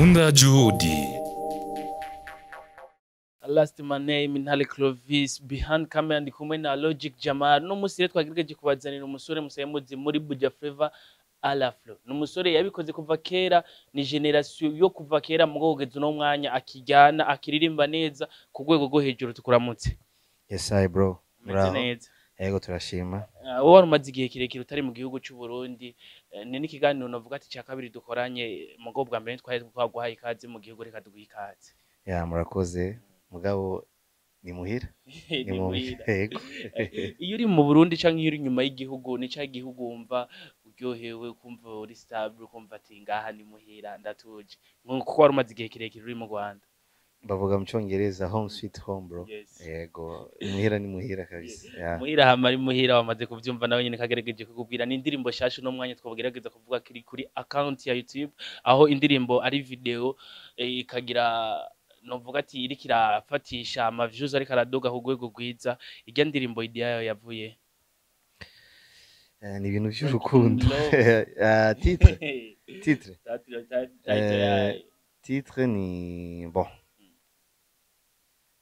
matunda juhudi. Last my name in Hali Clovis behind camera ndi kumwe na Logic Jamal no musire twagirgeje kubazanira umusore musayemuzi muri Buja Flavor Alaflo n'umusore yabikoze kuva kera ni generation yo kuva kera mugogeze no mwanya akijyana akiririmba neza ku rwego rwo hejuru tukuramutse. Yes I bro Bravo. Yego turashima. Wowe warumaze igihe kirekire utari mu gihugu cy'u Burundi ni n'ikiganiro navuga ati cya kabiri dukoranye mugo bwa mbere twari twaguhaye ikaze mu gihugu reka duguhe ikaze. Ya murakoze mugabo ni muhira. Ni muhira. Iyo uri mu Burundi canke iyo uri nyuma y'igihugu ni cya gihugu wumva uryohewe kumva uri stable kumva ati ngaha ni muhira ndatuje nkuko warumaze igihe kirekire uri mu Rwanda. Bavuga mu Cyongereza home sweet home bro. Yes. Yego muhira ni muhira kabisa. Yeah. Muhira hamari muhira wamaze kuvyumva nawe nyine kagerageje kukubwira ni indirimbo shashu no mwanya twagerageza kuvuga kuri account ya YouTube aho indirimbo ari video ikagira novuga ati iri kirafatisha ama views ariko aradoga ku rwego rwiza irya ndirimbo idea yavuye ni ibintu by'urukundo. Titre titre ni bon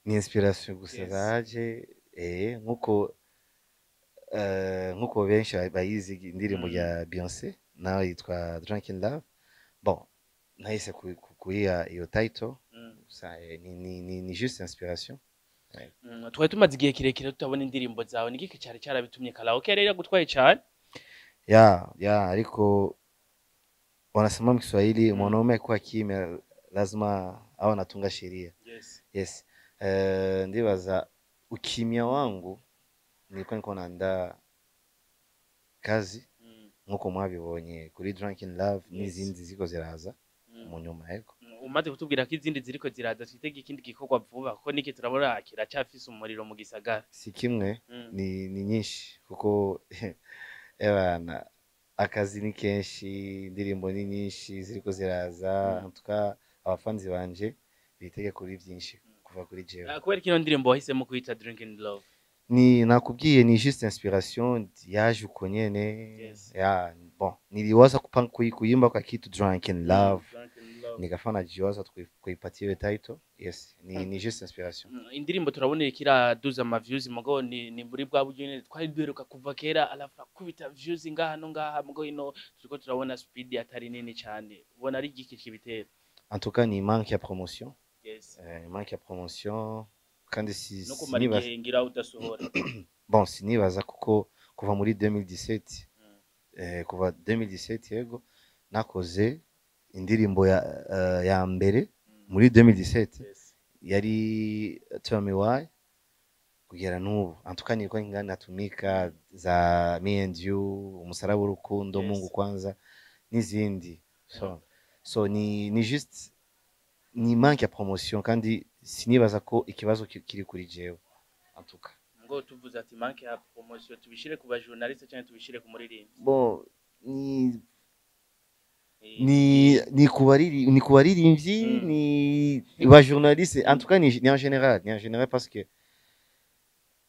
ni inspiration gusa zaje nkuko benshi bayizi indirimbo ya Beyoncé nawe yitwa Drunk in Love. Bon nahise kuyiha iyo title ni juste inspiration. Twari tumaze igihe kirekire tutabona indirimbo zawe nigiki cyari cyarabitumye karaoke rero gutwaye cyane ariko wanasema mu Kiswahili mwanaume kwa kimya lazima awe anatunga sheria. Yes ndibaza ukimya wangu nilikuwa niko naandaa kazi nkuko mwabibonye kuri Drunk in Love n'izindi ziko ziraza mu nyuma yego. Umaze kutubwira ko izindi ziriko ziraza twitege ikindi gikorwa vuba ko niki turabona kiracyafise umuriro mu gisagara si kimwe ni nyinshi kuko ebana akazi ni kenshi indirimbo ni nyinshi ziriko ziraza ntuka abafanzi banje bitege kuri byinshi kuva kuri jewe. Kubera kino ndirimbo wahisemo kwita Drink in Love ni nakubwiye ni juste inspiration yaje uko nyene. Ya bon niliwaza kupanga kuyimba kwa kitu Drunk in Love nikafana jiwaza kuipatia title. Yes ni juste inspiration. Indirimbo turabonera kiraduza ama views mugo ni muri bwa buryo nyene twari duheruka kuva kera alafa kubita views ngaha no ngaha mugo ino turiko turabona speed atari nini cyane ubona ari giki kibitera. En tout cas ni manque ya promotion. Yes manque ya promotion kandi no kumara igihe ngira udasohora. Bon sinibaza kuko kuva muri 2017 kuva 2017 yego nakoze indirimbo ya mbere muri 2017 yari Tell Me Why kugera n'ubu antukanye ko ingana natumika za Me and You umusaraba w'urukundo Mungu kwanza n'izindi so ni juste ni manque ya promotion kandi sinibaza ko ikibazo kiri kuri jewe antuka ngo tuvuze ati manque ya promotion tubishire ku ba journaliste cyane tubishire ku muririmbi. Bon ni kubaririmbyi ni ba journaliste en tout cas ni en général parce que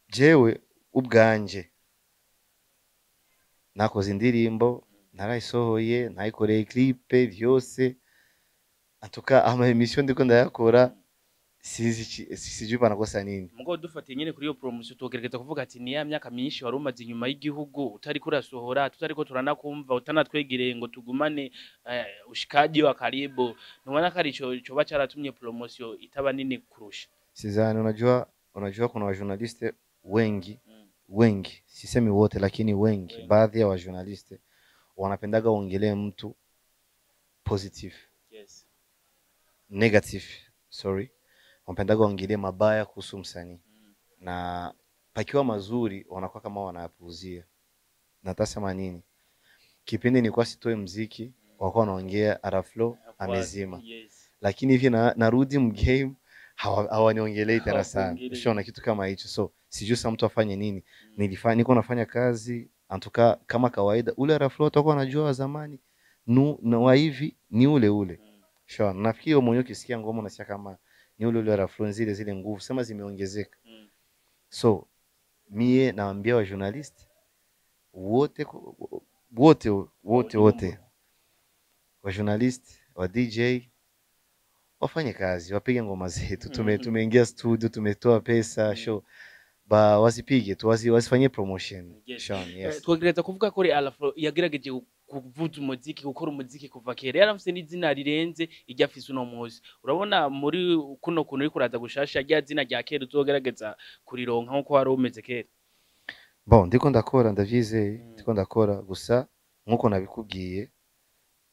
jewe ubwanje nakoze indirimbo narayisohoye nayikoreye clip byose en tout cas ama emission ndiko ndayakora sijui banakosa nini mugo dufatiye nyine kuri iyo promotion tugerageza kuvuga ati ni ya myaka myinshi wari umaze inyuma y'igihugu utari kurasohora tutariko turanakumva utanatwegereye ngo tugumane ushikaji wa karibu nubona kari cyo bacaratumye promotion itaba nini kurusha. Sizani unajua kuna wa journaliste wengi sisemi wote lakini wengi baadhi ya wa journaliste wanapendaga ongelee mtu positive. Yes negative sorry wanapendaga ongelee mabaya kuhusu msanii na pakiwa mazuri wanakuwa kama wanayapuuzia. Natasema nini kipindi nilikuwa sitoe muziki wako wanaongea Araflo amezima. Lakini hivi narudi mgame hawaniongelei tena sana. Unaona kitu kama hicho so sijui sasa mtu afanye nini. Niko nafanya kazi antuka kama kawaida ule Araflo utakuwa unajua zamani na wa hivi ni ule. Sure nafikiri wewe mwenyewe ukisikia ngoma unasikia kama ni ule Araflo zile nguvu sema zimeongezeka. So mie naambia wa journalist wote wa journalist wa DJ wafanye kazi, wapige ngoma zetu. Tumeingia studio, tumetoa pesa, show wasipige tu, wasifanye promotion. Sean, yes. Twagereza kuvuga ko Alaflo yagerageje kuvuza umuziki, gukora umuziki kuva kera, yaramfise n'izina rirenze iryo afise uno munsi. Urabona muri kuno kuntu uri kuraza gushasha rya zina rya kera uzogerageza kurironka nkuko wari umeze kera? Bon, ndiko ndakora, ndavyizeye, ndiko ndakora, gusa nkuko nabikubwiye,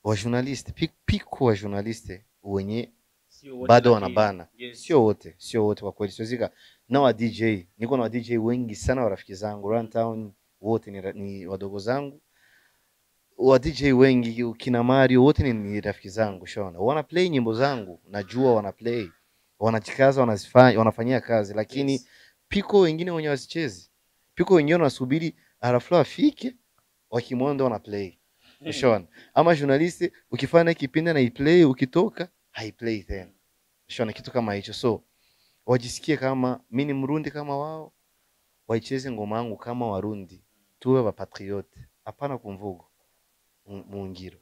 wa journaliste, piko wa journaliste wenye bado wanabana. Sio wote kwa kweli. Siozika na wa DJ, niko na wa DJ wengi sana wa rafiki zangu run town, wote ni wadogo zangu. Wa DJ wengi kina Mario wote ni rafiki zangu. Shona wana play nyimbo zangu, najua wana play, wanajikaza, wanafanyia kazi, lakini piko wengine wenye wasichezi, piko wengine wanasubiri Alaflo afike, wakimwona wana play. Shona ama journaliste ukifanya kipindi na iplay, ukitoka haiplay tena. Shona kitu kama hicho. So wajisikie kama mimi ni Mrundi kama wao, waicheze ngoma yangu kama Warundi, tuwe ba patriote, hapana kumvugo mu ngiro.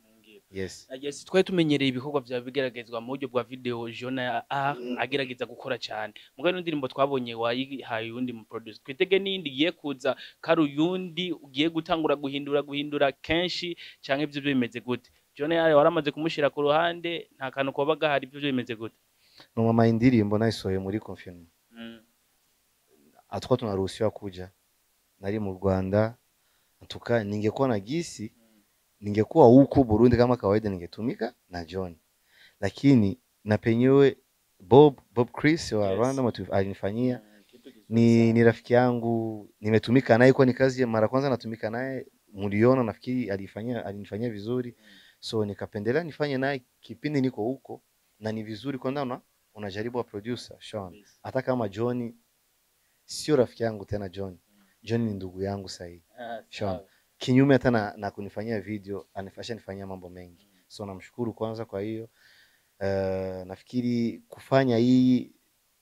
Yes. Yes, twari tumenyereye ibikorwa bya bigeragezwa mu buryo bwa video Jona agerageza gukora cyane. Mugabo n'indirimbo twabonye wayihaye undi mu producer. Twitege n'indi giye kuza karuyundi ugiye gutangura guhindura kenshi canke ibyo bimeze gute? Jona yari waramaze kumushira ku ruhande, nta kantu koba gahari, ibyo bimeze gute? No mama indirimbo nayisohoye muri confinement. Atwa tunaruhusiwa kuja. Nari mu Rwanda, antuka ningekuwa na gisi, ningekuwa huko Burundi kama kawaida, ningetumika na John. Lakini na penyewe Bob Chris wa Rwanda alinifanyia, ni rafiki yangu, nimetumika naye kwa ni kazi ya mara kwanza natumika naye, muliona nafikiri alinifanyia vizuri. So nikapendelea nifanye naye kipindi niko huko, na ni vizuri kwa unajaribu wa producer Sean. Hata kama John sio rafiki yangu tena, John ni ndugu yangu sahi. Sean kinyume hata na kunifanyia video, nifanyia mambo mengi. So namshukuru kwanza kwa hiyo. Nafikiri kufanya hii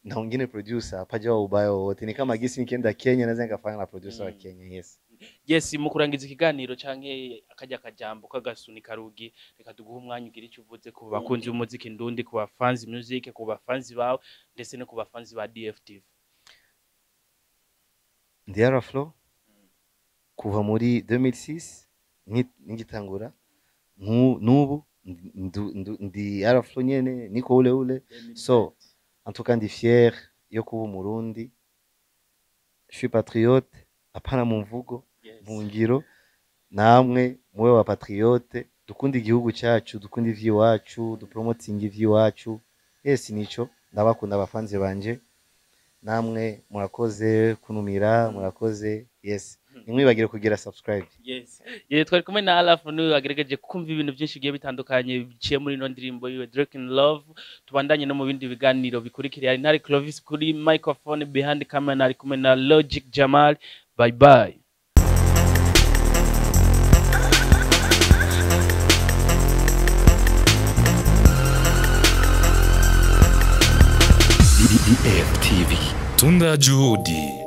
na wengine producer hapajawa ubaya wote. Ni kama gisi nikienda Kenya naweza nikafanya na producer wa Kenya. Yes. Yes, mu kurangiza ikiganiro canke akajya kajambo kagasuni karugi, reka tuguhe umwanya ugira icyo uvuze ku bakunzi b'umuziki ndundi, ku fans music, ku fans bawe ndetse no ku fans ba DFTV. Ndi Alaflo kuva muri 2006 ngitangura nubu ndi Alaflo nyene, niko ule. So en tout cas ndi fier yo kuba Murundi, je suis patriote, hapana mumvugo, mu ngiro. Namwe muwe wa patriote, dukunda igihugu cyacu, dukunda ivyiwacu, dupromoting ivyiwacu. Yes, nico ndabakunda abafanze banje. Namwe murakoze kunumira, murakoze. Yes. Nimwibagire kugira subscribe. Yes. Twari kumwe na Alaflo, niwe agerageje kumva ibintu byinshi bigiye bitandukanye biciye muri no ndirimbo yiwe Drake in Love. Tubandanye no mu bindi biganiro bikurikira. Ari Ntare Clovis kuri microphone, behind camera ari kumwe na Logic Jamal. Bye bye. DFTV Tunda Juhudi.